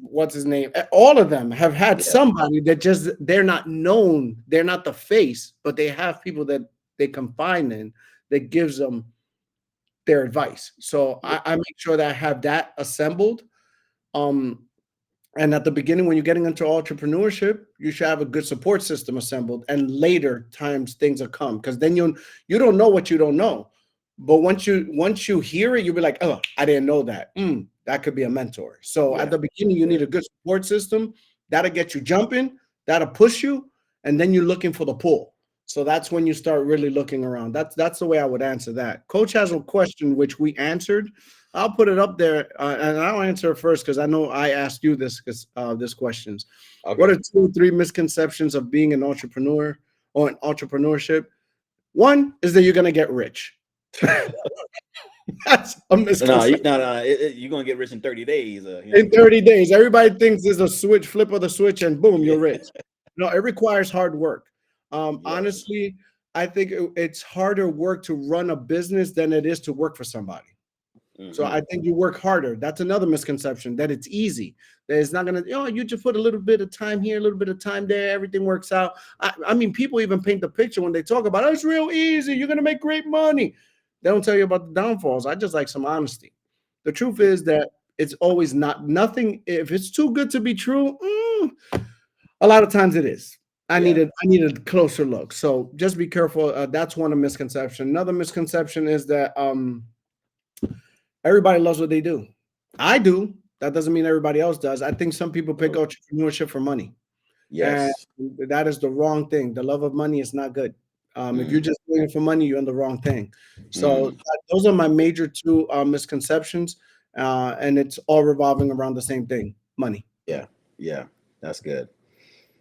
what's his name? All of them have had Yeah. somebody that just they're not known, they're not the face, but they have people that they confine in that gives them their advice. So Yeah. I make sure that I have that assembled. Um, and at the beginning, when you're getting into entrepreneurship, you should have a good support system assembled. And later times things will come because then you don't know what you don't know. But once you hear it, you'll be like, oh, I didn't know that. That could be a mentor. So at Yeah. the beginning, you Yeah. need a good support system that'll get you jumping, that'll push you, and then you're looking for the pull. So that's when you start really looking around. That's the way I would answer that. Coach has a question which we answered. I'll put it up there, and I'll answer it first because I know I asked you this questions. What Okay. are 2 or 3 misconceptions of being an entrepreneur or an entrepreneurship? One is that you're gonna get rich. That's a No, misconception. no. You're gonna get rich in 30 days. In 30 days, everybody thinks there's a flip of the switch, and boom, Yeah. you're rich. No, it requires hard work. Yes. Honestly, I think it's harder work to run a business than it is to work for somebody. So I Hmm. think you work harder. That's another misconception that it's easy. That it's not gonna, you just put a little bit of time here, a little bit of time there, everything works out. I mean, people even paint the picture when they talk about it's real easy. You're gonna make great money. They don't tell you about the downfalls. I just like some honesty. The truth is that it's always not nothing. If it's too good to be true, a lot of times it is. Yeah. I needed a closer look. So just be careful. That's one misconception. Another misconception is that everybody loves what they do. I do. That doesn't mean everybody else does. I think some people pick Oh, entrepreneurship for money, and yes. that is the wrong thing. The love of money is not good. If you're Mm. just doing it for money, you're in the wrong thing. So Mm. those are my major 2 misconceptions, and it's all revolving around the same thing: money. Yeah. Yeah. That's good.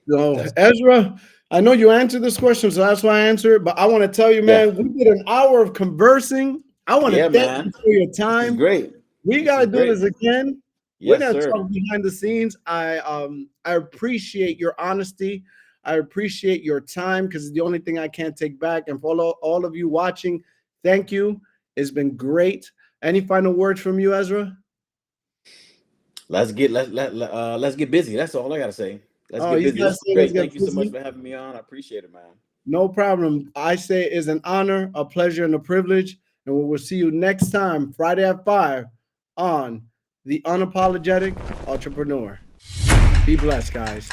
So That's Ezra, I know you answered this question, so that's why I answered it. But I want to tell you, yeah. man, we did an hour of conversing. I want to Yeah, thank man. you for your This is time. great. We This got is to do great. this again. We're Yes, gonna sir. talk behind the scenes. I appreciate your honesty. I appreciate your time because it's the only thing I can't take back. And for all of you watching, thank you. It's been great. Any final words from you, Ezra? Let's get busy. That's all I gotta say. Let's Oh, get he's busy. got This to is say let's great. get Thank you so much busy. for having me on. I appreciate it, man. No problem. I say it's an honor, a pleasure, and a privilege. And we will see you next time, Friday at 5 on the Unapologetic Entrepreneur. Be blessed, guys.